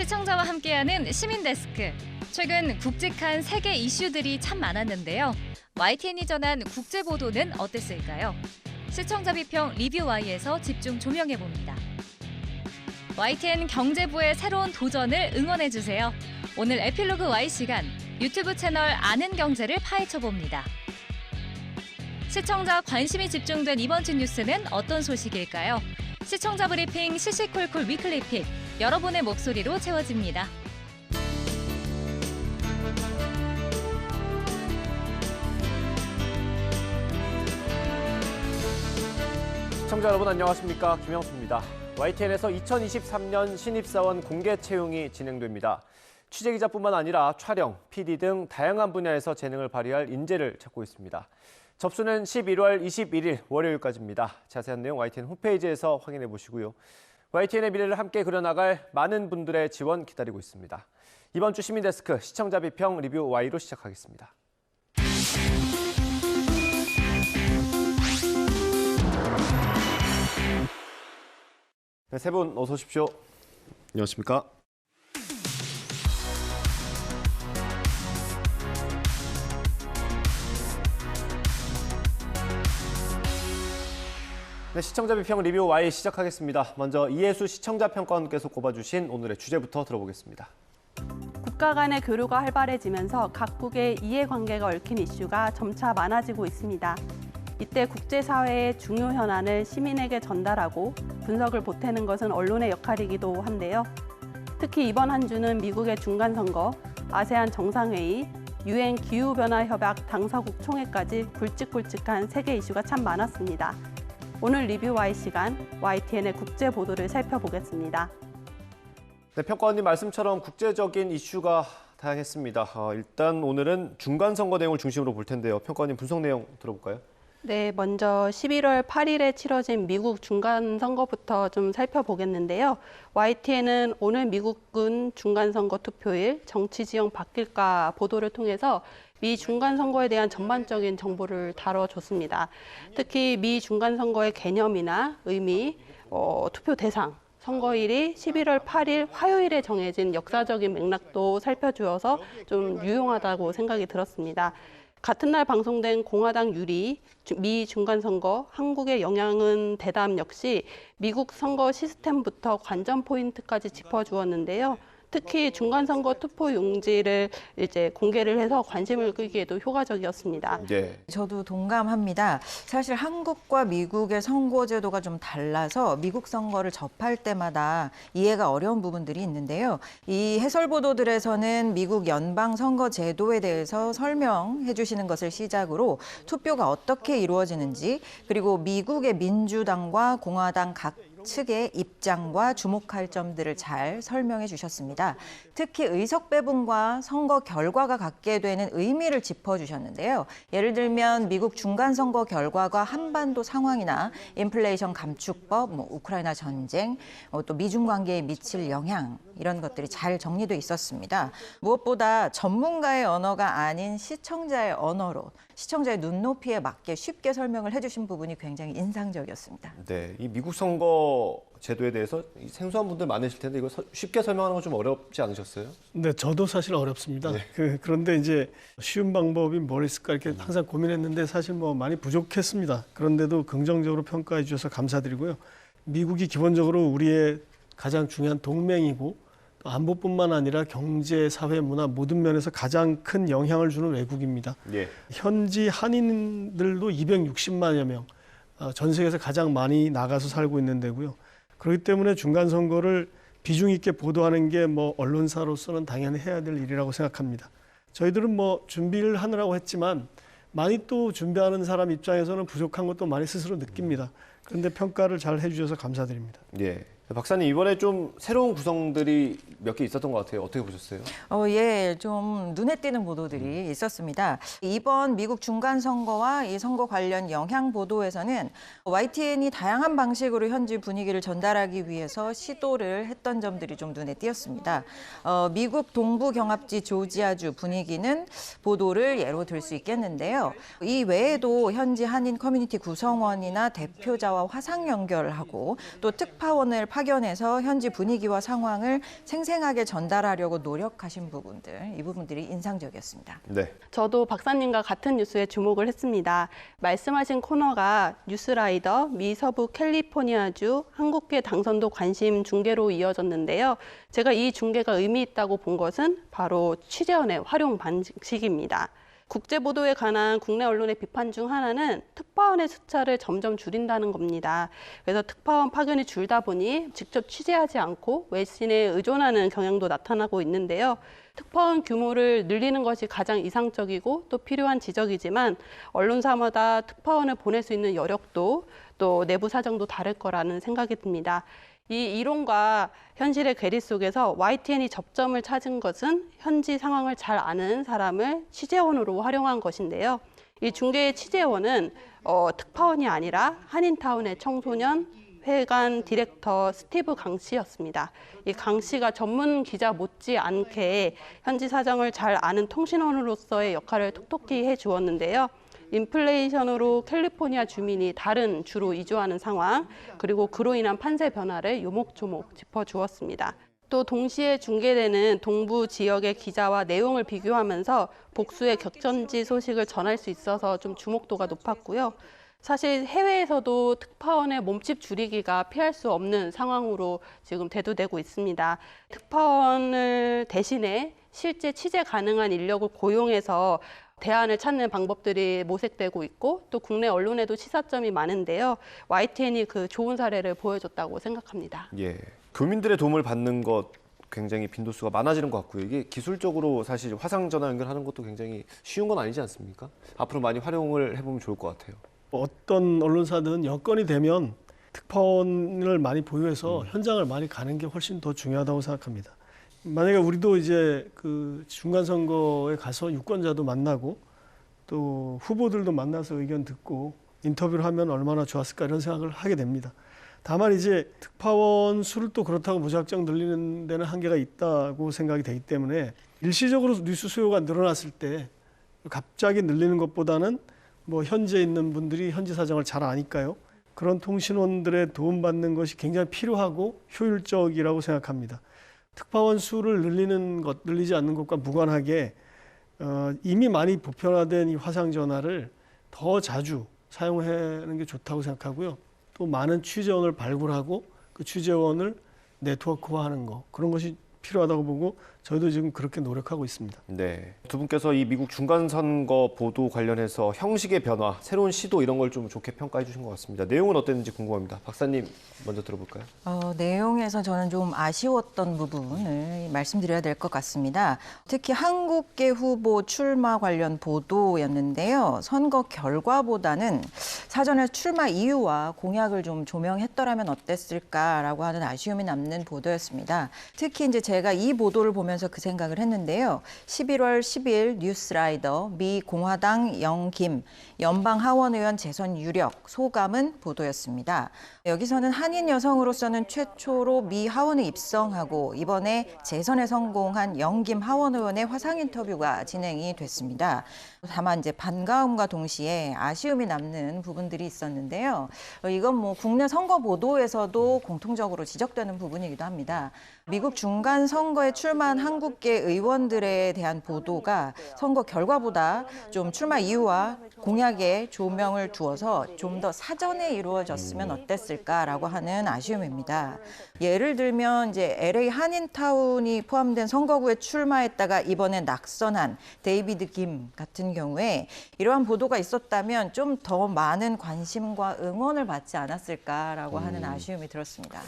시청자와 함께하는 시민데스크. 최근 굵직한 세계 이슈들이 참 많았는데요. YTN이 전한 국제 보도는 어땠을까요? 시청자 비평 리뷰 Y에서 집중 조명해봅니다. YTN 경제부의 새로운 도전을 응원해주세요. 오늘 에필로그 Y 시간, 유튜브 채널 아는 경제를 파헤쳐봅니다. 시청자 관심이 집중된 이번 주 뉴스는 어떤 소식일까요? 시청자 브리핑 시시콜콜 위클리 픽, 여러분의 목소리로 채워집니다. 시청자 여러분 안녕하십니까? 김영수입니다. YTN에서 2023년 신입사원 공개 채용이 진행됩니다. 취재기자뿐만 아니라 촬영, PD 등 다양한 분야에서 재능을 발휘할 인재를 찾고 있습니다. 접수는 11월 21일 월요일까지입니다. 자세한 내용 YTN 홈페이지에서 확인해 보시고요. YTN의 미래를 함께 그려나갈 많은 분들의 지원 기다리고 있습니다. 이번 주 시민데스크 시청자 비평 리뷰 Y로 시작하겠습니다. 네, 세 분 어서 오십시오. 안녕하십니까? 네, 시청자 비평 리뷰 Y 시작하겠습니다. 먼저 이혜수 시청자평가원께서 꼽아주신 오늘의 주제부터 들어보겠습니다. 국가 간의 교류가 활발해지면서 각국의 이해관계가 얽힌 이슈가 점차 많아지고 있습니다. 이때 국제사회의 중요 현안을 시민에게 전달하고 분석을 보태는 것은 언론의 역할이기도 한데요. 특히 이번 한 주는 미국의 중간선거, 아세안 정상회의, 유엔 기후변화협약 당사국 총회까지 굵직굵직한 세계 이슈가 참 많았습니다. 오늘 리뷰 Y 시간, YTN의 국제 보도를 살펴보겠습니다. 네, 평가원님 말씀처럼 국제적인 이슈가 다양했습니다. 일단 오늘은 중간선거 내용을 중심으로 볼 텐데요. 평가원님 분석 내용 들어볼까요? 네, 먼저 11월 8일에 치러진 미국 중간선거부터 좀 살펴보겠는데요. YTN은 오늘 미국은 중간선거 투표일, 정치 지형 바뀔까 보도를 통해서 미 중간선거에 대한 전반적인 정보를 다뤄줬습니다. 특히 미 중간선거의 개념이나 의미, 투표 대상, 선거일이 11월 8일 화요일에 정해진 역사적인 맥락도 살펴주어서 좀 유용하다고 생각이 들었습니다. 같은 날 방송된 공화당 유리, 미 중간선거, 한국의 영향은 대담 역시 미국 선거 시스템부터 관전 포인트까지 짚어주었는데요. 특히 중간선거 투표 용지를 이제 공개를 해서 관심을 끌기에도 효과적이었습니다. 네. 저도 동감합니다. 사실 한국과 미국의 선거 제도가 좀 달라서 미국 선거를 접할 때마다 이해가 어려운 부분들이 있는데요. 이 해설 보도들에서는 미국 연방 선거 제도에 대해서 설명해 주시는 것을 시작으로 투표가 어떻게 이루어지는지, 그리고 미국의 민주당과 공화당 각 측의 입장과 주목할 점들을 잘 설명해 주셨습니다. 특히 의석 배분과 선거 결과가 갖게 되는 의미를 짚어주셨는데요. 예를 들면 미국 중간선거 결과가 한반도 상황이나 인플레이션 감축법, 우크라이나 전쟁, 또 미중 관계에 미칠 영향, 이런 것들이 잘 정리돼 있었습니다. 무엇보다 전문가의 언어가 아닌 시청자의 언어로 시청자의 눈높이에 맞게 쉽게 설명을 해주신 부분이 굉장히 인상적이었습니다. 네, 이 미국 선거 제도에 대해서 생소한 분들 많으실 텐데 이거 쉽게 설명하는 건 좀 어렵지 않으셨어요? 네, 저도 사실 어렵습니다. 네. 그런데 이제 쉬운 방법이 뭘 있을까 이렇게 항상 고민했는데 사실 많이 부족했습니다. 그런데도 긍정적으로 평가해 주셔서 감사드리고요. 미국이 기본적으로 우리의 가장 중요한 동맹이고 또 안보뿐만 아니라 경제, 사회, 문화 모든 면에서 가장 큰 영향을 주는 외국입니다. 예. 현지 한인들도 260만여 명, 전 세계에서 가장 많이 나가서 살고 있는 데고요. 그렇기 때문에 중간선거를 비중 있게 보도하는 게 언론사로서는 당연히 해야 될 일이라고 생각합니다. 저희들은 준비를 하느라고 했지만 많이 또 준비하는 사람 입장에서는 부족한 것도 많이 스스로 느낍니다. 그런데 평가를 잘 해주셔서 감사드립니다. 예. 박사님, 이번에 좀 새로운 구성들이 몇 개 있었던 것 같아요. 어떻게 보셨어요? 예, 좀 눈에 띄는 보도들이 있었습니다. 이번 미국 중간선거와 이 선거 관련 영향 보도에서는 YTN이 다양한 방식으로 현지 분위기를 전달하기 위해서 시도를 했던 점들이 좀 눈에 띄었습니다. 미국 동부 경합지 조지아주 분위기는 보도를 예로 들 수 있겠는데요. 이 외에도 현지 한인 커뮤니티 구성원이나 대표자와 화상 연결을 하고 또 특파원을 파견해서 현지 분위기와 상황을 생생하게 전달하려고 노력하신 부분들, 이 부분들이 인상적이었습니다. 네. 저도 박사님과 같은 뉴스에 주목을 했습니다. 말씀하신 코너가 뉴스라이더 미 서부 캘리포니아주 한국계 당선도 관심 중계로 이어졌는데요. 제가 이 중계가 의미 있다고 본 것은 바로 취재원의 활용 방식입니다. 국제 보도에 관한 국내 언론의 비판 중 하나는 특파원의 숫자를 점점 줄인다는 겁니다. 그래서 특파원 파견이 줄다 보니 직접 취재하지 않고 외신에 의존하는 경향도 나타나고 있는데요. 특파원 규모를 늘리는 것이 가장 이상적이고 또 필요한 지적이지만 언론사마다 특파원을 보낼 수 있는 여력도 또 내부 사정도 다를 거라는 생각이 듭니다. 이 이론과 현실의 괴리 속에서 YTN이 접점을 찾은 것은 현지 상황을 잘 아는 사람을 취재원으로 활용한 것인데요. 이 중계의 취재원은 특파원이 아니라 한인타운의 청소년 회관 디렉터 스티브 강 씨였습니다. 이 강 씨가 전문 기자 못지않게 현지 사정을 잘 아는 통신원으로서의 역할을 톡톡히 해주었는데요. 인플레이션으로 캘리포니아 주민이 다른 주로 이주하는 상황, 그리고 그로 인한 판세 변화를 요목조목 짚어주었습니다. 또 동시에 중계되는 동부 지역의 기자와 내용을 비교하면서 복수의 격전지 소식을 전할 수 있어서 좀 주목도가 높았고요. 사실 해외에서도 특파원의 몸집 줄이기가 피할 수 없는 상황으로 지금 대두되고 있습니다. 특파원을 대신에 실제 취재 가능한 인력을 고용해서 대안을 찾는 방법들이 모색되고 있고 또 국내 언론에도 시사점이 많은데요. YTN이 그 좋은 사례를 보여줬다고 생각합니다. 예. 교민들의 도움을 받는 것 굉장히 빈도수가 많아지는 것 같고요. 이게 기술적으로 사실 화상 전화 연결하는 것도 굉장히 쉬운 건 아니지 않습니까? 앞으로 많이 활용을 해보면 좋을 것 같아요. 어떤 언론사든 여건이 되면 특파원을 많이 보유해서 현장을 많이 가는 게 훨씬 더 중요하다고 생각합니다. 만약에 우리도 이제 그 중간 선거에 가서 유권자도 만나고 또 후보들도 만나서 의견 듣고 인터뷰를 하면 얼마나 좋았을까 이런 생각을 하게 됩니다. 다만 이제 특파원 수를 또 그렇다고 무작정 늘리는 데는 한계가 있다고 생각이 되기 때문에 일시적으로 뉴스 수요가 늘어났을 때 갑자기 늘리는 것보다는 뭐 현지에 있는 분들이 현지 사정을 잘 아니까요. 그런 통신원들의 도움받는 것이 굉장히 필요하고 효율적이라고 생각합니다. 특파원 수를 늘리지 않는 것과 무관하게 이미 많이 보편화된 이 화상 전화를 더 자주 사용하는 게 좋다고 생각하고요. 또 많은 취재원을 발굴하고 그 취재원을 네트워크화하는 거 그런 것이 필요하다고 보고 저희도 지금 그렇게 노력하고 있습니다. 네, 두 분께서 이 미국 중간선거 보도 관련해서 형식의 변화, 새로운 시도 이런 걸 좀 좋게 평가해 주신 것 같습니다. 내용은 어땠는지 궁금합니다. 박사님 먼저 들어볼까요? 내용에서 저는 좀 아쉬웠던 부분을 말씀드려야 될 것 같습니다. 특히 한국계 후보 출마 관련 보도였는데요. 선거 결과보다는 사전에 출마 이유와 공약을 좀 조명했더라면 어땠을까라고 하는 아쉬움이 남는 보도였습니다. 특히 이제 제가 이 보도를 보면서 그 생각을 했는데요. 11월 10일 뉴스라이더 미 공화당 영김 연방 하원의원 재선 유력 소감은 보도였습니다. 여기서는 한인 여성으로서는 최초로 미 하원에 입성하고 이번에 재선에 성공한 영김 하원의원의 화상 인터뷰가 진행이 됐습니다. 다만 이제 반가움과 동시에 아쉬움이 남는 부분들이 있었는데요. 이건 뭐 국내 선거 보도에서도 공통적으로 지적되는 부분이기도 합니다. 미국 중간 선거에 출마한 한국계 의원들에 대한 보도가 선거 결과보다 좀 출마 이유와 공약에 조명을 두어서 좀 더 사전에 이루어졌으면 어땠을까라고 하는 아쉬움입니다. 예를 들면 이제 LA 한인타운이 포함된 선거구에 출마했다가 이번에 낙선한 데이비드 김 같은 경우에 이러한 보도가 있었다면 좀 더 많은 관심과 응원을 받지 않았을까라고 하는 아쉬움이 들었습니다.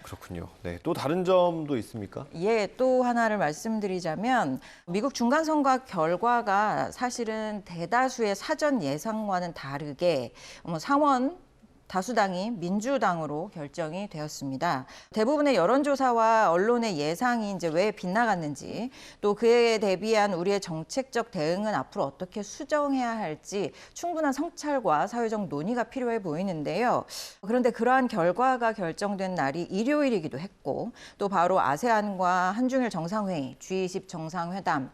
그렇군요. 네, 또 다른 점도 있습니까? 예, 또 하나를 말씀드리자면 미국 중간선거 결과가 사실은 대다수의 사전 예상과는 다르게 상원 다수당이 민주당으로 결정이 되었습니다. 대부분의 여론조사와 언론의 예상이 이제 왜 빗나갔는지 또 그에 대비한 우리의 정책적 대응은 앞으로 어떻게 수정해야 할지 충분한 성찰과 사회적 논의가 필요해 보이는데요. 그런데 그러한 결과가 결정된 날이 일요일이기도 했고 또 바로 아세안과 한중일 정상회의, G20 정상회담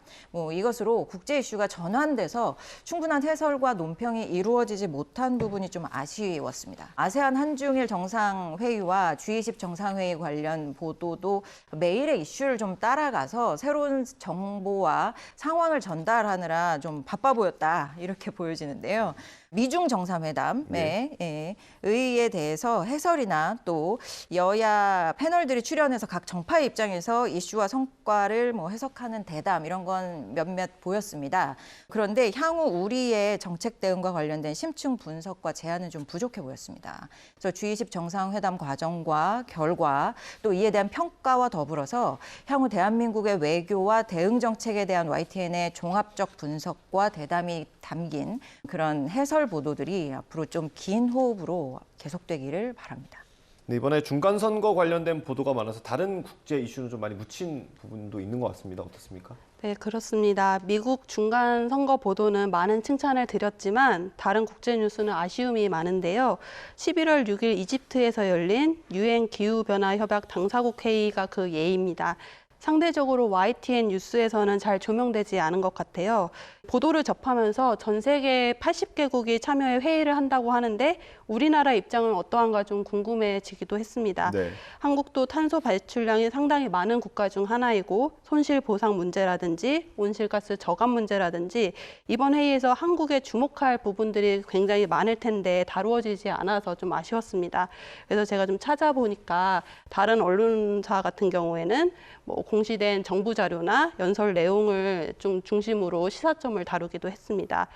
이것으로 국제 이슈가 전환돼서 충분한 해설과 논평이 이루어지지 못한 부분이 좀 아쉬웠습니다. 있습니다. 아세안 한중일 정상회의와 G20 정상회의 관련 보도도 매일의 이슈를 좀 따라가서 새로운 정보와 상황을 전달하느라 좀 바빠 보였다 이렇게 보여지는데요. 미중 정상회담의 의의에 대해서 해설이나 또 여야 패널들이 출연해서 각 정파의 입장에서 이슈와 성과를 해석하는 대담 이런 건 몇몇 보였습니다. 그런데 향후 우리의 정책 대응과 관련된 심층 분석과 제안은 좀 부족해 보였습니다. 그래서 G20 정상회담 과정과 결과 또 이에 대한 평가와 더불어서 향후 대한민국의 외교와 대응 정책에 대한 YTN의 종합적 분석과 대담이 담긴 그런 해설 보도들이 앞으로 좀 긴 호흡으로 계속되기를 바랍니다. 네, 이번에 중간선거 관련된 보도가 많아서 다른 국제 이슈는 좀 많이 묻힌 부분도 있는 것 같습니다. 어떻습니까? 네, 그렇습니다. 미국 중간 선거 보도는 많은 칭찬을 드렸지만 다른 국제 뉴스는 아쉬움이 많은데요. 11월 6일 이집트에서 열린 유엔 기후변화 협약 당사국 회의가 그 예입니다. 상대적으로 YTN 뉴스에서는 잘 조명되지 않은 것 같아요. 보도를 접하면서 전 세계 80개국이 참여해 회의를 한다고 하는데 우리나라 입장은 어떠한가 좀 궁금해지기도 했습니다. 네. 한국도 탄소 발출량이 상당히 많은 국가 중 하나이고 손실 보상 문제라든지 온실가스 저감 문제라든지 이번 회의에서 한국에 주목할 부분들이 굉장히 많을 텐데 다루어지지 않아서 좀 아쉬웠습니다. 그래서 제가 좀 찾아보니까 다른 언론사 같은 경우에는 공시된 정부 자료나 연설 내용을 좀 중심으로 시사점을 다루기도 했습니다.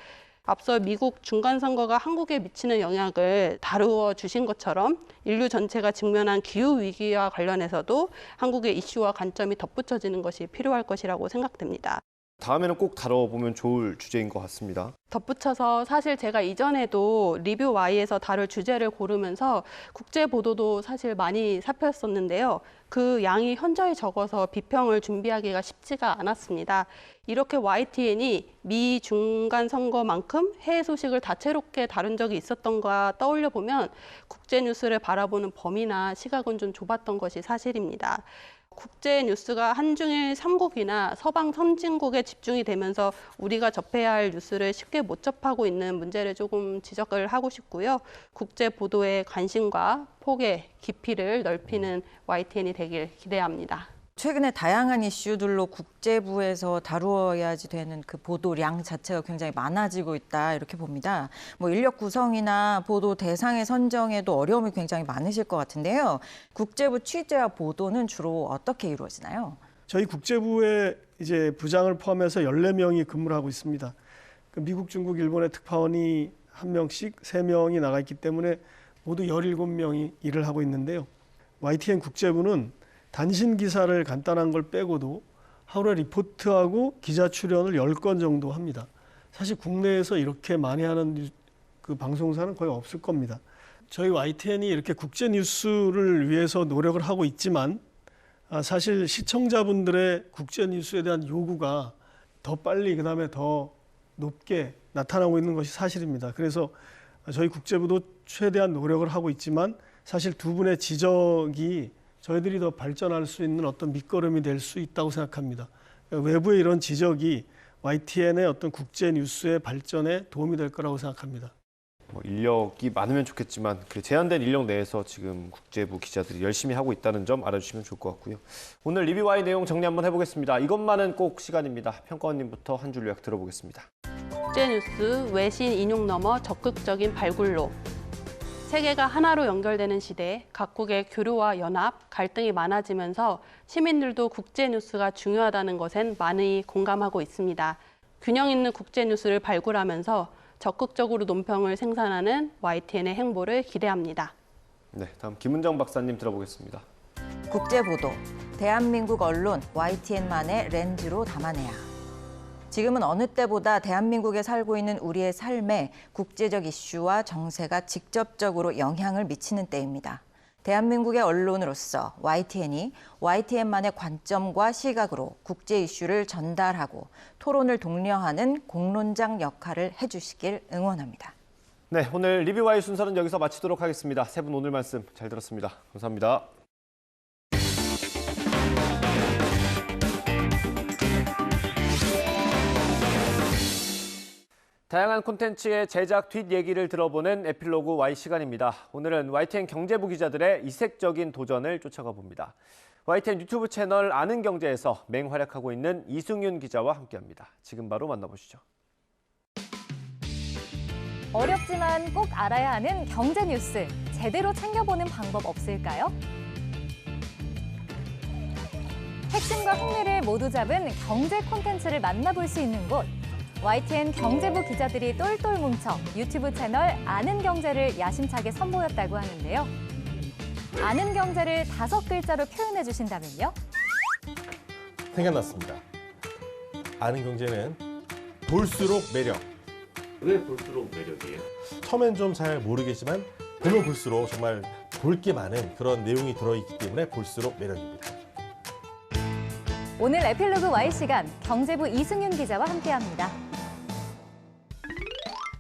앞서 미국 중간선거가 한국에 미치는 영향을 다루어 주신 것처럼 인류 전체가 직면한 기후위기와 관련해서도 한국의 이슈와 관점이 덧붙여지는 것이 필요할 것이라고 생각됩니다. 다음에는 꼭 다뤄보면 좋을 주제인 것 같습니다. 덧붙여서 사실 제가 이전에도 리뷰 Y에서 다룰 주제를 고르면서 국제 보도도 사실 많이 살폈었는데요. 그 양이 현저히 적어서 비평을 준비하기가 쉽지가 않았습니다. 이렇게 YTN이 미 중간 선거만큼 해외 소식을 다채롭게 다룬 적이 있었던가 떠올려 보면 국제 뉴스를 바라보는 범위나 시각은 좀 좁았던 것이 사실입니다. 국제 뉴스가 한중일 3국이나 서방 선진국에 집중이 되면서 우리가 접해야 할 뉴스를 쉽게 못 접하고 있는 문제를 조금 지적을 하고 싶고요. 국제 보도의 관심과 폭의 깊이를 넓히는 YTN이 되길 기대합니다. 최근에 다양한 이슈들로 국제부에서 다루어야지 되는 그 보도량 자체가 굉장히 많아지고 있다 이렇게 봅니다. 인력 구성이나 보도 대상의 선정에도 어려움이 굉장히 많으실 것 같은데요. 국제부 취재와 보도는 주로 어떻게 이루어지나요? 저희 국제부에 이제 부장을 포함해서 14명이 근무를 하고 있습니다. 미국, 중국, 일본의 특파원이 1명씩 3명이 나가 있기 때문에 모두 17명이 일을 하고 있는데요. YTN 국제부는 단신 기사를 간단한 걸 빼고도 하루에 리포트하고 기자 출연을 10건 정도 합니다. 사실 국내에서 이렇게 많이 하는 그 방송사는 거의 없을 겁니다. 저희 YTN이 이렇게 국제 뉴스를 위해서 노력을 하고 있지만 사실 시청자분들의 국제 뉴스에 대한 요구가 더 빨리 그다음에 더 높게 나타나고 있는 것이 사실입니다. 그래서 저희 국제부도 최대한 노력을 하고 있지만 사실 두 분의 지적이 저희들이 더 발전할 수 있는 어떤 밑거름이 될 수 있다고 생각합니다. 외부의 이런 지적이 YTN의 어떤 국제 뉴스의 발전에 도움이 될 거라고 생각합니다. 인력이 많으면 좋겠지만 그 제한된 인력 내에서 지금 국제부 기자들이 열심히 하고 있다는 점 알아주시면 좋을 것 같고요. 오늘 리뷰 Y 내용 정리 한번 해보겠습니다. 이것만은 꼭 시간입니다. 평가원님부터 한 줄 요약 들어보겠습니다. 국제 뉴스 외신 인용 넘어 적극적인 발굴로. 세계가 하나로 연결되는 시대에 각국의 교류와 연합, 갈등이 많아지면서 시민들도 국제 뉴스가 중요하다는 것엔 많이 공감하고 있습니다. 균형 있는 국제 뉴스를 발굴하면서 적극적으로 논평을 생산하는 YTN의 행보를 기대합니다. 네, 다음 김은정 박사님 들어보겠습니다. 국제보도, 대한민국 언론 YTN만의 렌즈로 담아내야. 지금은 어느 때보다 대한민국에 살고 있는 우리의 삶에 국제적 이슈와 정세가 직접적으로 영향을 미치는 때입니다. 대한민국의 언론으로서 YTN이 YTN만의 관점과 시각으로 국제 이슈를 전달하고 토론을 독려하는 공론장 역할을 해주시길 응원합니다. 네, 오늘 리뷰 Y 순서는 여기서 마치도록 하겠습니다. 세 분 오늘 말씀 잘 들었습니다. 감사합니다. 다양한 콘텐츠의 제작 뒷얘기를 들어보는 에필로그 Y 시간입니다. 오늘은 YTN 경제부 기자들의 이색적인 도전을 쫓아가 봅니다. YTN 유튜브 채널 아는 경제에서 맹활약하고 있는 이승윤 기자와 함께합니다. 지금 바로 만나보시죠. 어렵지만 꼭 알아야 하는 경제 뉴스, 제대로 챙겨보는 방법 없을까요? 핵심과 흥미를 모두 잡은 경제 콘텐츠를 만나볼 수 있는 곳. YTN 경제부 기자들이 똘똘 뭉쳐 유튜브 채널 아는 경제를 야심차게 선보였다고 하는데요. 아는 경제를 5글자로 표현해 주신다면요? 생각났습니다. 아는 경제는 볼수록 매력. 왜 볼수록 매력이에요? 처음엔 좀 잘 모르겠지만 보면 볼수록 정말 볼 게 많은 그런 내용이 들어있기 때문에 볼수록 매력입니다. 오늘 에필로그 Y 시간 경제부 이승윤 기자와 함께합니다.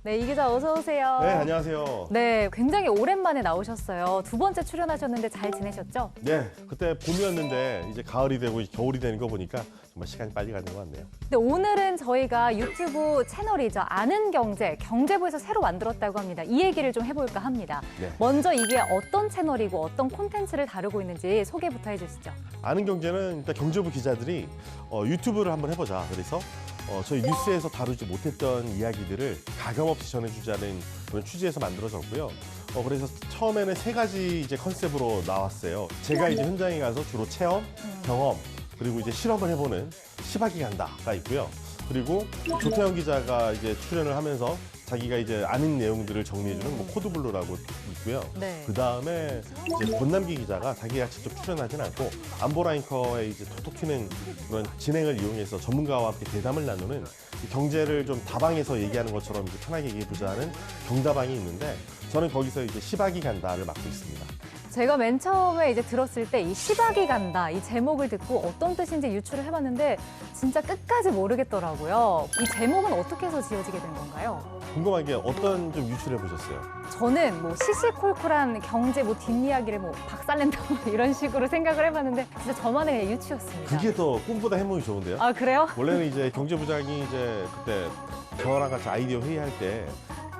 네, 이 기자 어서 오세요. 네, 안녕하세요. 네, 굉장히 오랜만에 나오셨어요. 2번째 출연하셨는데 잘 지내셨죠? 네, 그때 봄이었는데 이제 가을이 되고 겨울이 되는 거 보니까 정말 시간이 빨리 가는 것 같네요. 근데 오늘은 저희가 유튜브 채널이죠. 아는 경제, 경제부에서 새로 만들었다고 합니다. 이 얘기를 좀 해볼까 합니다. 네. 먼저 이게 어떤 채널이고 어떤 콘텐츠를 다루고 있는지 소개부터 해주시죠. 아는 경제는 일단 경제부 기자들이 유튜브를 한번 해보자. 그래서 저희 뉴스에서 다루지 못했던 이야기들을 가감없이 전해주자는 그런 취지에서 만들어졌고요. 그래서 처음에는 3가지 이제 컨셉으로 나왔어요. 제가 이제 현장에 가서 주로 체험, 경험, 그리고 이제 실험을 해보는 시박이 간다가 있고요. 그리고 조태현 기자가 이제 출연을 하면서 자기가 이제 아는 내용들을 정리해주는 뭐 코드블루라고 있고요. 네. 그 다음에 이제 권남기 기자가 자기가 직접 출연하진 않고 안보라 앵커의 이제 톡톡 튀는 그런 진행을 이용해서 전문가와 함께 대담을 나누는 경제를 좀 다방에서 얘기하는 것처럼 이제 편하게 얘기해보자 하는 경다방이 있는데 저는 거기서 이제 시박이 간다를 맡고 있습니다. 제가 맨 처음에 이제 들었을 때 이 시박이 간다 이 제목을 듣고 어떤 뜻인지 유추를 해봤는데 진짜 끝까지 모르겠더라고요. 이 제목은 어떻게 해서 지어지게 된 건가요? 궁금한 게 어떤 좀 유출해 보셨어요? 저는 뭐 시시콜콜한 경제 뭐 뒷이야기를 뭐 박살낸다 이런 식으로 생각을 해봤는데 진짜 저만의 그냥 유추였습니다. 그게 더 꿈보다 해몽이 좋은데요? 아 그래요? 원래는 이제 경제부장이 이제 그때 저랑 같이 아이디어 회의할 때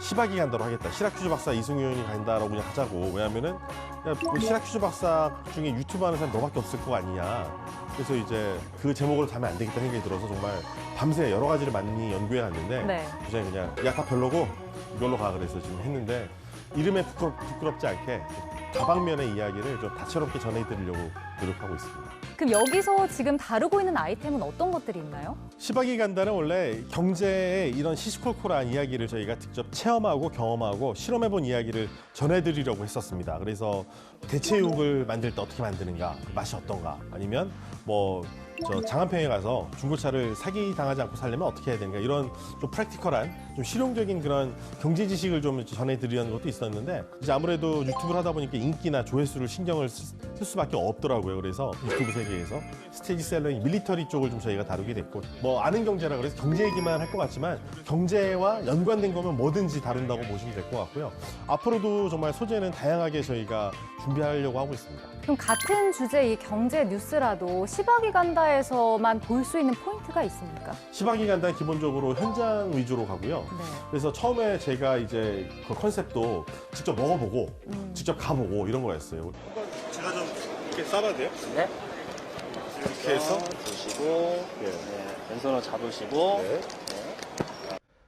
시박이 간다로 하겠다. 시라큐즈 박사 이승윤이 간다라고 그냥 하자고. 왜냐면은 야, 뭐 시라큐즈 박사 중에 유튜브 하는 사람 너밖에 없을 거 아니냐. 그래서 이제 그 제목으로 가면 안 되겠다 생각이 들어서 정말 밤새 여러 가지를 많이 연구해 갔는데 네. 부장이 그냥 야, 다 별로고 이걸로 가 그래서 지금 했는데 이름에 부끄럽지 않게 다방면의 이야기를 좀 다채롭게 전해드리려고 노력하고 있습니다. 그럼 여기서 지금 다루고 있는 아이템은 어떤 것들이 있나요? 시박이 간다는 원래 경제의 이런 시시콜콜한 이야기를 저희가 직접 체험하고 경험하고 실험해본 이야기를 전해드리려고 했었습니다. 그래서 대체육을 만들 때 어떻게 만드는가, 맛이 어떤가, 아니면 뭐 저 장안평에 가서 중고차를 사기 당하지 않고 살려면 어떻게 해야 되는가 이런 좀 프랙티컬한 좀 실용적인 그런 경제 지식을 좀 전해드리는 것도 있었는데 이제 아무래도 유튜브를 하다 보니까 인기나 조회수를 신경을 쓸 수밖에 없더라고요. 그래서 유튜브 세계에서 스테디셀러인 밀리터리 쪽을 좀 저희가 다루게 됐고 뭐 아는 경제라 그래서 경제 얘기만 할 것 같지만 경제와 연관된 거면 뭐든지 다룬다고 보시면 될 것 같고요. 앞으로도 정말 소재는 다양하게 저희가 준비하려고 하고 있습니다. 그럼 같은 주제 이 경제 뉴스라도 시박이 간다에서만 볼 수 있는 포인트가 있습니까? 시박이 간다는 기본적으로 현장 위주로 가고요. 네. 그래서 처음에 제가 이제 그 컨셉도 직접 먹어보고 직접 가보고 이런 거였어요. 제가 좀 이렇게 싸봐도 돼요? 네. 이렇게 해서 보시고, 네. 왼손으로 잡으시고, 네.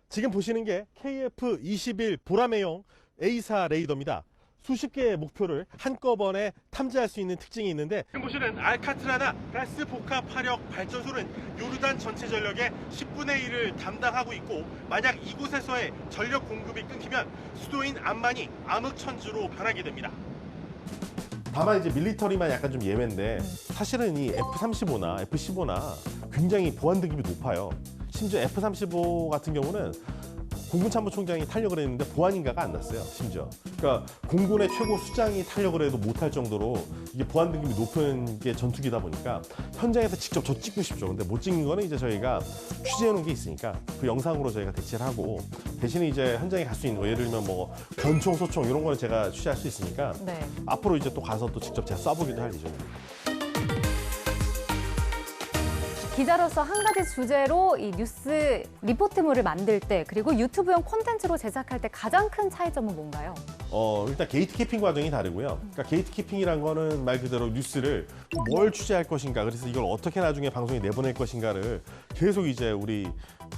지금 보시는 게 KF-21 보라매용 A사 레이더입니다. 수십 개의 목표를 한꺼번에 탐지할 수 있는 특징이 있는데 지금 보시는 알카트라나 가스 복합 화력 발전소는 요르단 전체 전력의 10분의 1을 담당하고 있고 만약 이곳에서의 전력 공급이 끊기면 수도인 암만이 암흑천지로 변하게 됩니다. 다만 이제 밀리터리만 약간 좀 예외인데 사실은 이 F-35나 F-15나 굉장히 보안 등급이 높아요. 심지어 F-35 같은 경우는 공군참모총장이 타려고 했는데 보안인가가 안 났어요. 심지어. 그러니까 공군의 최고 수장이 타려고 해도 못할 정도로 이게 보안 등급이 높은 게 전투기다 보니까 현장에서 직접 저 찍고 싶죠. 근데 못 찍는 거는 이제 저희가 취재해 놓은 게 있으니까 그 영상으로 저희가 대체를 하고 대신에 이제 현장에 갈 수 있는 거 예를 들면 뭐 권총, 소총 이런 거는 제가 취재할 수 있으니까 네. 앞으로 이제 또 가서 또 직접 제가 쏴보기도 할 예정입니다. 기자로서 한 가지 주제로 이 뉴스 리포트물을 만들 때 그리고 유튜브용 콘텐츠로 제작할 때 가장 큰 차이점은 뭔가요? 일단 게이트키핑 과정이 다르고요. 그러니까 게이트키핑이란 거는 말 그대로 뉴스를 뭘 취재할 것인가, 그래서 이걸 어떻게 나중에 방송에 내보낼 것인가를 계속 이제 우리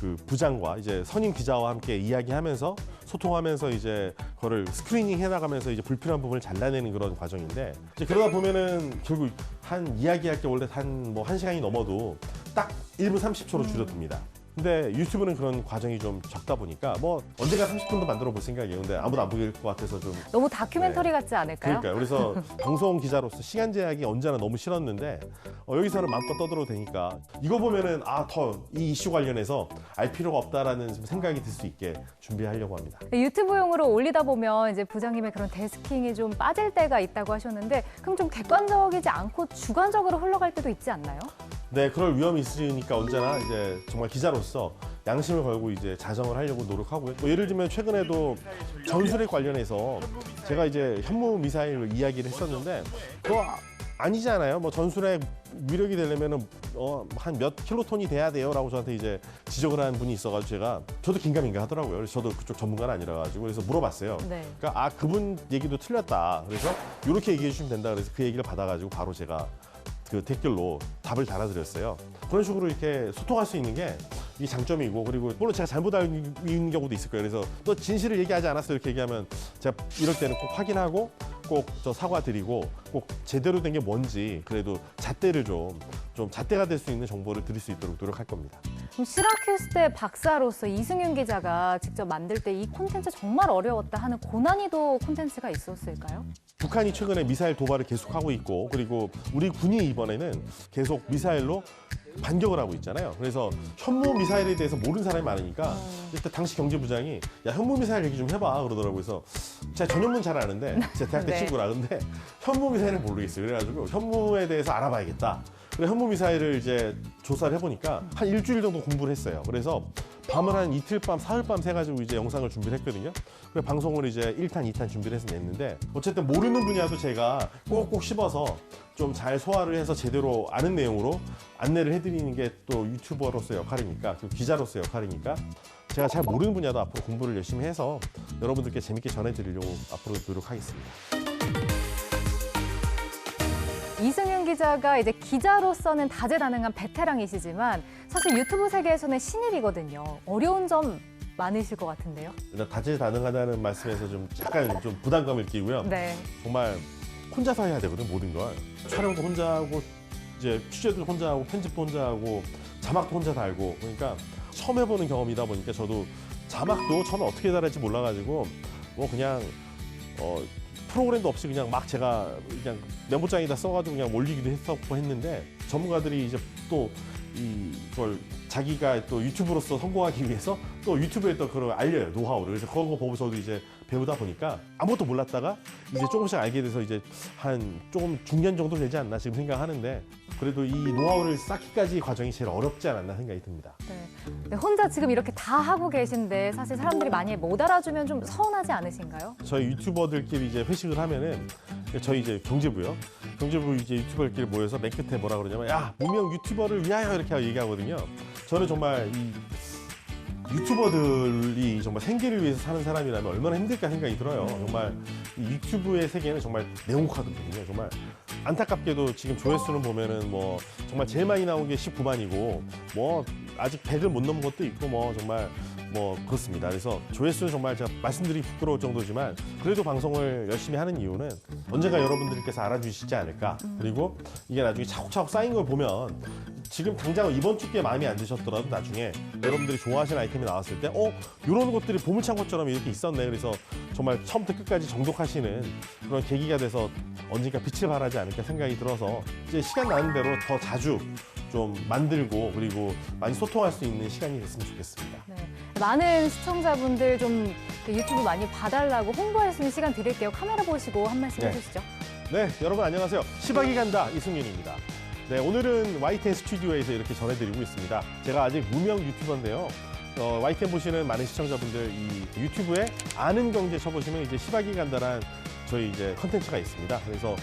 그 부장과 이제 선임 기자와 함께 이야기하면서 소통하면서 이제 그거를 스크리닝 해나가면서 이제 불필요한 부분을 잘라내는 그런 과정인데, 이제 그러다 보면은 결국 한 이야기할 게 원래 한 1시간이 넘어도 딱 1분 30초로 줄어듭니다. 근데 유튜브는 그런 과정이 좀 적다 보니까 뭐 언젠가 30분도 만들어 볼 생각이에요. 근데 아무도 안 보일 것 같아서 좀 너무 다큐멘터리 같지 않을까요? 그러니까요. 그래서 방송 기자로서 시간 제약이 언제나 너무 싫었는데 여기서는 마음껏 떠들어도 되니까 이거 보면은 더 이 이슈 관련해서 알 필요가 없다라는 생각이 들 수 있게 준비하려고 합니다. 유튜브용으로 올리다 보면 이제 부장님의 그런 데스킹이 좀 빠질 때가 있다고 하셨는데 그럼 좀 객관적이지 않고 주관적으로 흘러갈 때도 있지 않나요? 네, 그럴 위험이 있으니까 언제나 이제 정말 기자로서 양심을 걸고 이제 자정을 하려고 노력하고요. 뭐 예를 들면 최근에도 전술핵 관련해서 제가 이제 현무 미사일 이야기를 했었는데 그거 아니잖아요. 뭐 전술핵 위력이 되려면은 한 몇 킬로톤이 돼야 돼요라고 저한테 이제 지적을 한 분이 있어가지고 저도 긴가민가 하더라고요. 그래서 저도 그쪽 전문가는 아니라 가지고 그래서 물어봤어요. 네. 그러니까 그분 얘기도 틀렸다. 그래서 이렇게 얘기해 주시면 된다. 그래서 그 얘기를 받아가지고 바로 제가 그 댓글로 답을 달아드렸어요. 그런 식으로 이렇게 소통할 수 있는 게 이 장점이고, 그리고 물론 제가 잘못 알고 있는 경우도 있을 거예요. 그래서 또 진실을 얘기하지 않았어 이렇게 얘기하면 제가 이럴 때는 꼭 확인하고 꼭 저 사과드리고 꼭 제대로 된 게 뭔지 그래도 잣대를 좀 잣대가 될 수 있는 정보를 드릴 수 있도록 노력할 겁니다. 그럼 시라큐스대 박사로서 이승윤 기자가 직접 만들 때 이 콘텐츠 정말 어려웠다 하는 고난이도 콘텐츠가 있었을까요? 북한이 최근에 미사일 도발을 계속하고 있고, 그리고 우리 군이 이번에는 계속 미사일로 반격을 하고 있잖아요. 그래서 현무 미사일에 대해서 모르는 사람이 많으니까 일단 당시 경제부장이 야 현무 미사일 얘기 좀 해봐 그러더라고요. 그래서 제가 전현무는 잘 아는데 제 대학 때 네. 친구라. 근데 현무 미사일은 모르겠어요. 그래가지고 현무에 대해서 알아봐야겠다. 그래 현무 미사일을 이제 조사를 해보니까 한 일주일 정도 공부를 했어요. 그래서 밤을 한 이틀 밤, 사흘 밤 새가지고 이제 영상을 준비를 했거든요. 그래 방송을 이제 1탄, 2탄 준비를 해서 냈는데 어쨌든 모르는 분야도 제가 꼭꼭 씹어서 좀 잘 소화를 해서 제대로 아는 내용으로 안내를 해드리는 게 또 유튜버로서의 역할이니까, 또 기자로서의 역할이니까 제가 잘 모르는 분야도 앞으로 공부를 열심히 해서 여러분들께 재밌게 전해드리려고 앞으로 노력하겠습니다. 이승윤 기자가 이제 기자로서는 다재다능한 베테랑이시지만 사실 유튜브 세계에서는 신입이거든요. 어려운 점 많으실 것 같은데요. 일단 다재다능하다는 말씀에서 좀 약간 좀 부담감을 느끼고요. 네. 정말 혼자서 해야 되거든, 모든 걸. 촬영도 혼자 하고 이제 취재도 혼자 하고 편집도 혼자 하고 자막도 혼자 달고, 그러니까 처음 해보는 경험이다 보니까 저도 자막도 처음에 어떻게 달할지 몰라가지고 뭐 그냥 프로그램도 없이 그냥 막 제가 그냥 메모장에다 써가지고 그냥 올리기도 했었고 했는데, 전문가들이 이제 또 이걸 자기가 또 유튜브로서 성공하기 위해서 또 유튜브에 또 그걸 알려요, 노하우를. 그래서 그런 거 보고 저도 이제 배우다 보니까 아무것도 몰랐다가 이제 조금씩 알게 돼서 이제 한 조금 중년 정도 되지 않나 지금 생각하는데, 그래도 이 노하우를 쌓기까지 과정이 제일 어렵지 않았나 생각이 듭니다. 네, 혼자 지금 이렇게 다 하고 계신데 사실 사람들이 많이 못 알아주면 좀 서운하지 않으신가요? 저희 유튜버들끼리 이제 회식을 하면은 저희 이제 경제부요. 경제부 이제 유튜버들끼리 모여서 맨 끝에 뭐라 그러냐면 야, 무명 유튜버를 위하여 이렇게 얘기하거든요. 저는 정말 이 유튜버들이 정말 생계를 위해서 사는 사람이라면 얼마나 힘들까 생각이 들어요. 정말 이 유튜브의 세계는 정말 냉혹하거든요. 정말 안타깝게도 지금 조회수는 보면은 뭐 정말 제일 많이 나온 게 19만이고 뭐 아직 100을 못 넘은 것도 있고 뭐 정말 뭐 그렇습니다. 그래서 조회수는 정말 제가 말씀드리기 부끄러울 정도지만 그래도 방송을 열심히 하는 이유는 언젠가 여러분들께서 알아주시지 않을까. 그리고 이게 나중에 차곡차곡 쌓인 걸 보면 지금 당장 이번 주께 마음에 안 드셨더라도 나중에 여러분들이 좋아하시는 아이템이 나왔을 때 이런 것들이 보물찬 것처럼 이렇게 있었네. 그래서 정말 처음부터 끝까지 정독하시는 그런 계기가 돼서 언젠가 빛을 발하지 않을까 생각이 들어서 이제 시간 나는 대로 더 자주 좀 만들고 그리고 많이 소통할 수 있는 시간이 됐으면 좋겠습니다. 네. 많은 시청자분들 좀 유튜브 많이 봐달라고 홍보할 수 있는 시간 드릴게요. 카메라 보시고 한 말씀 해주시죠. 네, 여러분 안녕하세요. 시박이 간다 이승윤입니다. 네, 오늘은 YTN 스튜디오에서 이렇게 전해드리고 있습니다. 제가 아직 무명 유튜버인데요. YTN 보시는 많은 시청자분들 이 유튜브에 아는 경제 쳐보시면 이제 시박이 간다란 저희 이제 컨텐츠가 있습니다. 그래서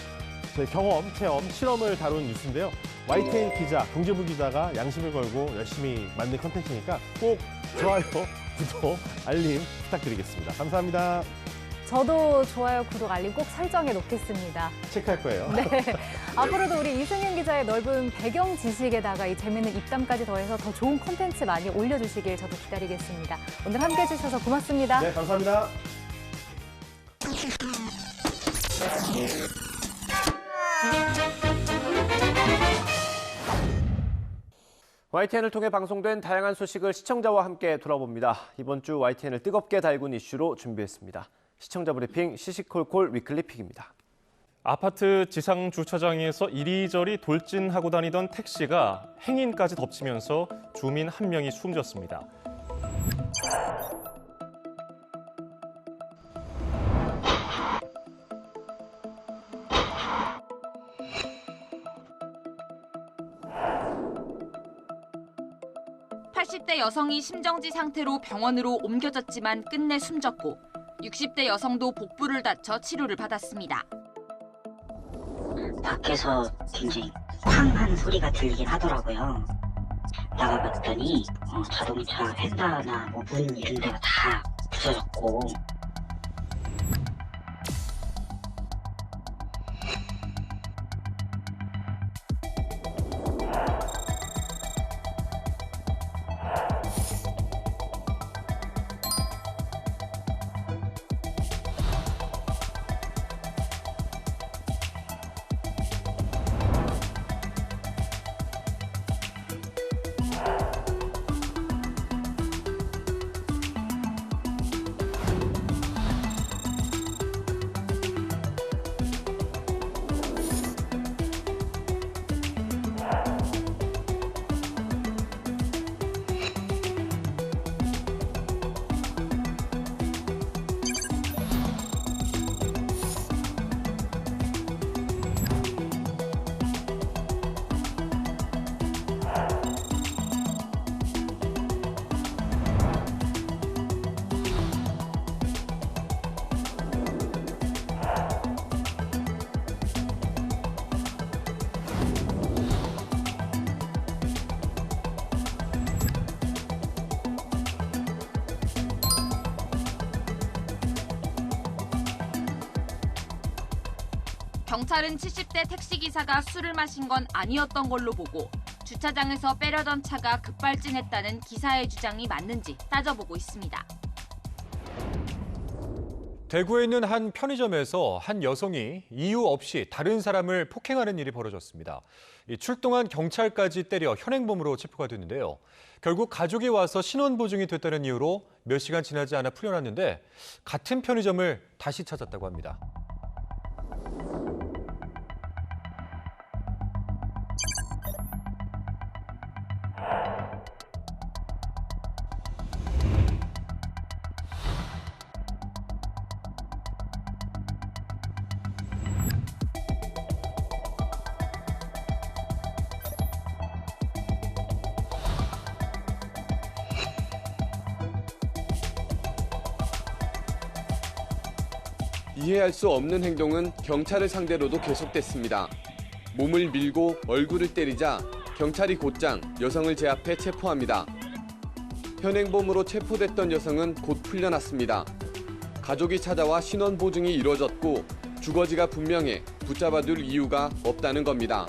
저희 경험, 체험, 실험을 다룬 뉴스인데요. YTN 기자, 경제부 기자가 양심을 걸고 열심히 만든 컨텐츠니까 꼭 좋아요, 구독, 알림 부탁드리겠습니다. 감사합니다. 저도 좋아요, 구독, 알림 꼭 설정해 놓겠습니다. 체크할 거예요. 네. 앞으로도 우리 이승윤 기자의 넓은 배경 지식에다가 이 재밌는 입담까지 더해서 더 좋은 콘텐츠 많이 올려주시길 저도 기다리겠습니다. 오늘 함께해 주셔서 고맙습니다. 네, 감사합니다. YTN을 통해 방송된 다양한 소식을 시청자와 함께 돌아봅니다. 이번 주 YTN을 뜨겁게 달군 이슈로 준비했습니다. 시청자 브리핑 시시콜콜 위클리 픽입니다. 아파트 지상 주차장에서 이리저리 돌진하고 다니던 택시가 행인까지 덮치면서 주민 한 명이 숨졌습니다. (80대) 여성이 심정지 상태로 병원으로 옮겨졌지만 끝내 숨졌고 60대 여성도 복부를 다쳐 치료를 받았습니다. 밖에서 굉장히 쾅 하는 소리가 들리긴 하더라고요. 나가봤더니 자동차 펜다나 문 이런 데가 다 부서졌고 경찰은 70대 택시기사가 술을 마신 건 아니었던 걸로 보고 주차장에서 빼려던 차가 급발진했다는 기사의 주장이 맞는지 따져보고 있습니다. 대구에 있는 한 편의점에서 한 여성이 이유 없이 다른 사람을 폭행하는 일이 벌어졌습니다. 출동한 경찰까지 때려 현행범으로 체포가 됐는데요. 결국 가족이 와서 신원보증이 됐다는 이유로 몇 시간 지나지 않아 풀려났는데 같은 편의점을 다시 찾았다고 합니다. 이해할 수 없는 행동은 경찰을 상대로도 계속됐습니다. 몸을 밀고 얼굴을 때리자 경찰이 곧장 여성을 제압해 체포합니다. 현행범으로 체포됐던 여성은 곧 풀려났습니다. 가족이 찾아와 신원 보증이 이루어졌고 주거지가 분명해 붙잡아둘 이유가 없다는 겁니다.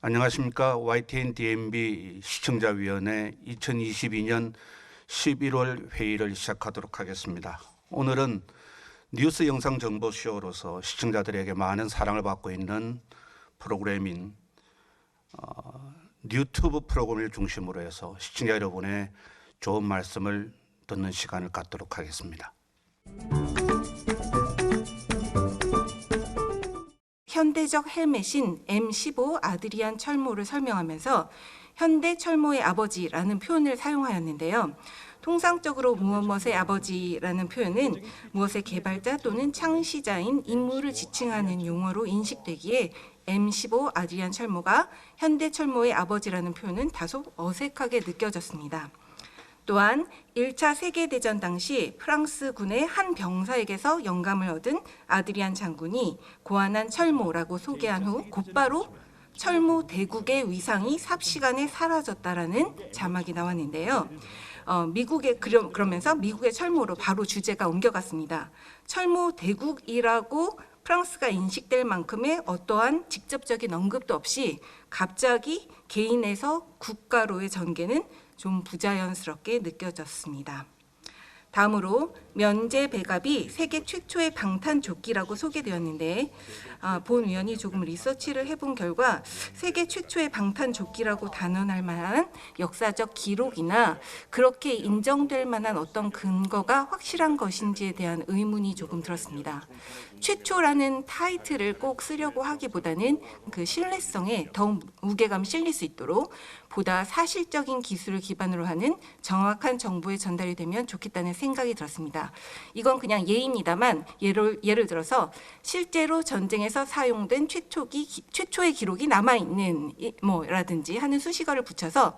안녕하십니까. YTN DMB 시청자위원회 2022년 11월 회의를 시작하도록 하겠습니다. 오늘은 뉴스 영상 정보쇼로서 시청자들에게 많은 사랑을 받고 있는 프로그램인 유튜브 프로그램을 중심으로 해서 시청자 여러분의 좋은 말씀을 듣는 시간을 갖도록 하겠습니다. 현대적 헬멧인 M15 아드리안 철모를 설명하면서 현대 철모의 아버지라는 표현을 사용하였는데요. 통상적으로 무엇의 아버지라는 표현은 무엇의 개발자 또는 창시자인 인물을 지칭하는 용어로 인식되기에 M15 아드리안 철모가 현대 철모의 아버지라는 표현은 다소 어색하게 느껴졌습니다. 또한 1차 세계대전 당시 프랑스군의 한 병사에게서 영감을 얻은 아드리안 장군이 고안한 철모라고 소개한 후 곧바로 철모 대국의 위상이 삽시간에 사라졌다라는 자막이 나왔는데요. 그러면서 미국의 철모로 바로 주제가 옮겨갔습니다. 철모 대국이라고 프랑스가 인식될 만큼의 어떠한 직접적인 언급도 없이 갑자기 개인에서 국가로의 전개는 좀 부자연스럽게 느껴졌습니다. 다음으로 면제 배갑이 세계 최초의 방탄조끼라고 소개되었는데 본 위원이 조금 리서치를 해본 결과 세계 최초의 방탄조끼라고 단언할 만한 역사적 기록이나 그렇게 인정될 만한 어떤 근거가 확실한 것인지에 대한 의문이 조금 들었습니다. 최초라는 타이틀을 꼭 쓰려고 하기보다는 그 신뢰성에 더 무게감이 실릴 수 있도록 보다 사실적인 기술을 기반으로 하는 정확한 정보의 전달이 되면 좋겠다는 생각이 들었습니다. 이건 그냥 예입니다만 예를 들어서 실제로 전쟁에서 사용된 최초의 기록이 남아있는 라든지 하는 수식어를 붙여서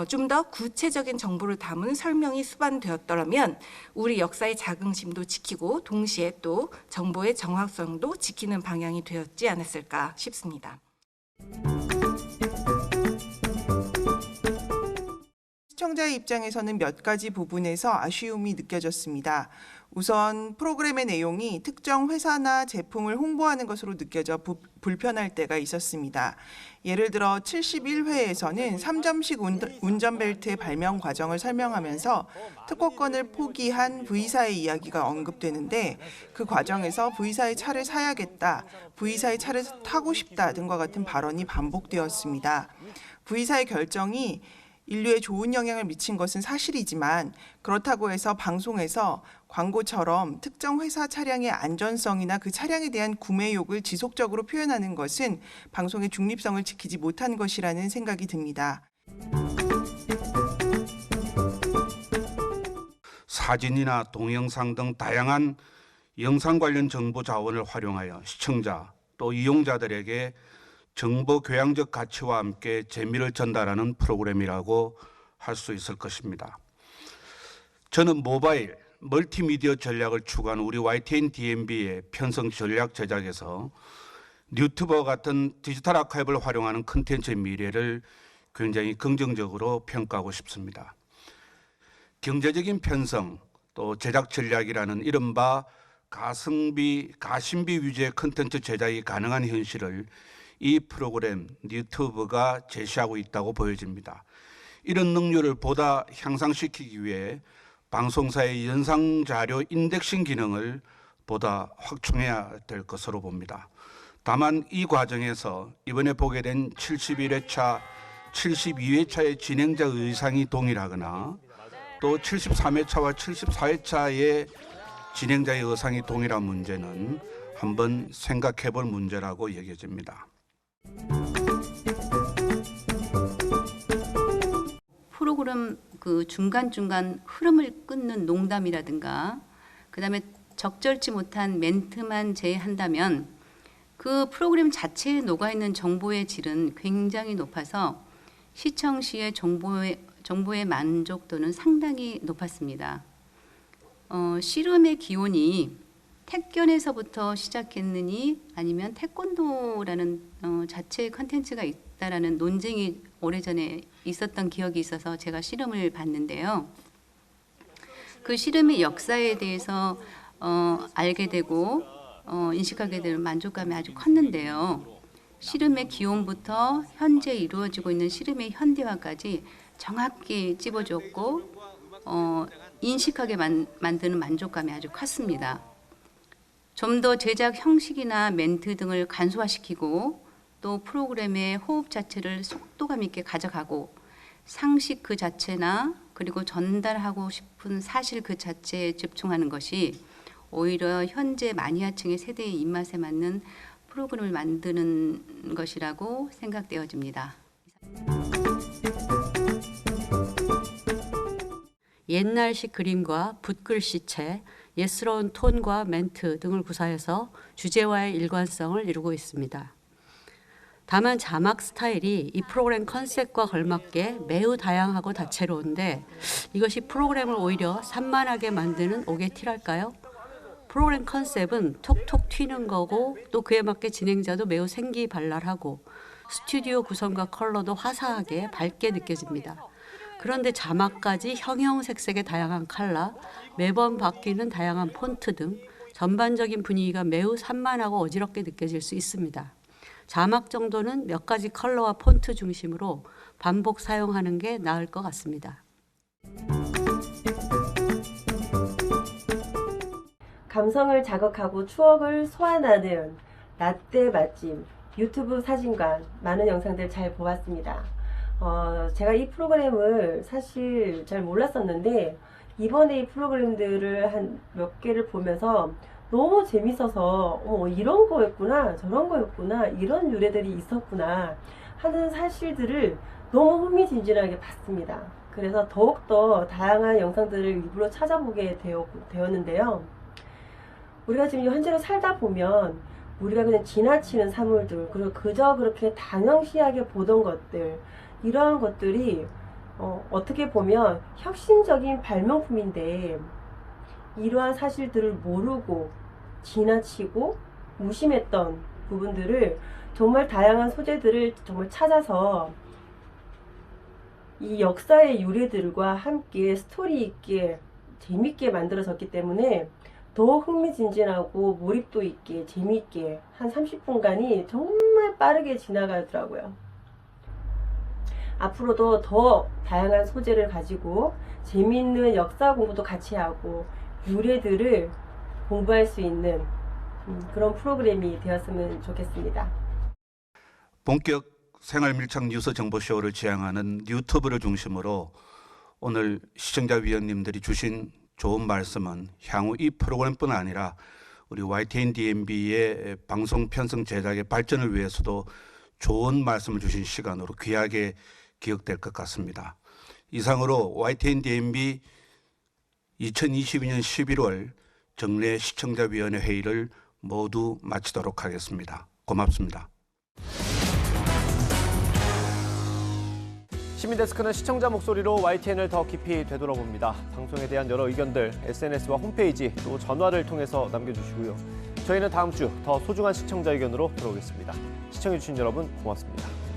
좀 더 구체적인 정보를 담은 설명이 수반되었더라면 우리 역사의 자긍심도 지키고 동시에 또 정보의 정확성도 지키는 방향이 되었지 않았을까 싶습니다. 시청자의 입장에서는 몇 가지 부분에서 아쉬움이 느껴졌습니다. 우선 프로그램의 내용이 특정 회사나 제품을 홍보하는 것으로 느껴져 불편할 때가 있었습니다. 예를 들어 71회에서는 3점식 운전벨트의 발명 과정을 설명하면서 특허권을 포기한 V사의 이야기가 언급되는데 그 과정에서 V사의 차를 사야겠다, V사의 차를 타고 싶다 등과 같은 발언이 반복되었습니다. V사의 결정이 인류에 좋은 영향을 미친 것은 사실이지만 그렇다고 해서 방송에서 광고처럼 특정 회사 차량의 안전성이나 그 차량에 대한 구매욕을 지속적으로 표현하는 것은 방송의 중립성을 지키지 못한 것이라는 생각이 듭니다. 사진이나 동영상 등 다양한 영상 관련 정보 자원을 활용하여 시청자 또 이용자들에게 정보 교양적 가치와 함께 재미를 전달하는 프로그램이라고 할 수 있을 것입니다. 저는 모바일, 멀티미디어 전략을 추구하는 우리 YTN DMB의 편성 전략 제작에서 유튜버 같은 디지털 아카이브를 활용하는 콘텐츠의 미래를 굉장히 긍정적으로 평가하고 싶습니다. 경제적인 편성, 또 제작 전략이라는 이른바 가심비 위주의 콘텐츠 제작이 가능한 현실을 이 프로그램 유튜브가 제시하고 있다고 보여집니다. 이런 능률을 보다 향상시키기 위해 방송사의 영상자료 인덱싱 기능을 보다 확충해야 될 것으로 봅니다. 다만 이 과정에서 이번에 보게 된 71회차, 72회차의 진행자 의상이 동일하거나 또 73회차와 74회차의 진행자의 의상이 동일한 문제는 한번 생각해 볼 문제라고 여겨집니다. 프로그램 그 중간중간 흐름을 끊는 농담이라든가 그다음에 적절치 못한 멘트만 제외한다면 그 프로그램 자체에 녹아있는 정보의 질은 굉장히 높아서 시청 시의 정보의 만족도는 상당히 높았습니다. 씨름의 기원이 택견에서부터 시작했느니 아니면 태권도라는 자체의 컨텐츠가 있다라는 논쟁이 오래전에 있었던 기억이 있어서 제가 씨름을 봤는데요. 그 씨름의 역사에 대해서 알게 되고 인식하게 되는 만족감이 아주 컸는데요. 씨름의 기원부터 현재 이루어지고 있는 씨름의 현대화까지 정확히 찝어줬고 인식하게 만드는 만족감이 아주 컸습니다. 좀 더 제작 형식이나 멘트 등을 간소화시키고 또 프로그램의 호흡 자체를 속도감 있게 가져가고 상식 그 자체나 그리고 전달하고 싶은 사실 그 자체에 집중하는 것이 오히려 현재 마니아층의 세대의 입맛에 맞는 프로그램을 만드는 것이라고 생각되어집니다. 옛날식 그림과 붓글씨체, 예스러운 톤과 멘트 등을 구사해서 주제와의 일관성을 이루고 있습니다. 다만 자막 스타일이 이 프로그램 컨셉과 걸맞게 매우 다양하고 다채로운데 이것이 프로그램을 오히려 산만하게 만드는 오게티랄까요? 프로그램 컨셉은 톡톡 튀는 거고 또 그에 맞게 진행자도 매우 생기발랄하고 스튜디오 구성과 컬러도 화사하게 밝게 느껴집니다. 그런데 자막까지 형형색색의 다양한 컬러, 매번 바뀌는 다양한 폰트 등 전반적인 분위기가 매우 산만하고 어지럽게 느껴질 수 있습니다. 자막 정도는 몇 가지 컬러와 폰트 중심으로 반복 사용하는 게 나을 것 같습니다. 감성을 자극하고 추억을 소환하는 라떼 맛집 유튜브 사진관 많은 영상들 잘 보았습니다. 제가 이 프로그램을 사실 잘 몰랐었는데 이번에 이 프로그램들을 한 몇 개를 보면서 너무 재밌어서 이런 거였구나 저런 거였구나 이런 유래들이 있었구나 하는 사실들을 너무 흥미진진하게 봤습니다. 그래서 더욱더 다양한 영상들을 일부러 찾아보게 되었는데요. 우리가 지금 현재로 살다 보면 우리가 그냥 지나치는 사물들 그리고 그저 그렇게 당연시하게 보던 것들 이러한 것들이 어떻게 보면 혁신적인 발명품인데 이러한 사실들을 모르고 지나치고 무심했던 부분들을 정말 다양한 소재들을 정말 찾아서 이 역사의 유래들과 함께 스토리 있게 재밌게 만들어졌기 때문에 더 흥미진진하고 몰입도 있게 재미있게 한 30분간이 정말 빠르게 지나가더라고요. 앞으로도 더 다양한 소재를 가지고 재미있는 역사 공부도 같이 하고 유래들을 공부할 수 있는 그런 프로그램이 되었으면 좋겠습니다. 본격 생활 밀착 뉴스 정보쇼를 지향하는 유튜브를 중심으로 오늘 시청자 위원님들이 주신 좋은 말씀은 향후 이 프로그램뿐 아니라 우리 YTN DMB의 방송 편성 제작의 발전을 위해서도 좋은 말씀을 주신 시간으로 귀하게 기억될 것 같습니다. 이상으로 YTN DMB 2022년 11월 정례 시청자위원회 회의를 모두 마치도록 하겠습니다. 고맙습니다. 시민데스크는 시청자 목소리로 YTN을 더 깊이 되돌아봅니다. 방송에 대한 여러 의견들 SNS와 홈페이지 또 전화를 통해서 남겨주시고요. 저희는 다음 주 더 소중한 시청자 의견으로 돌아오겠습니다. 시청해주신 여러분 고맙습니다.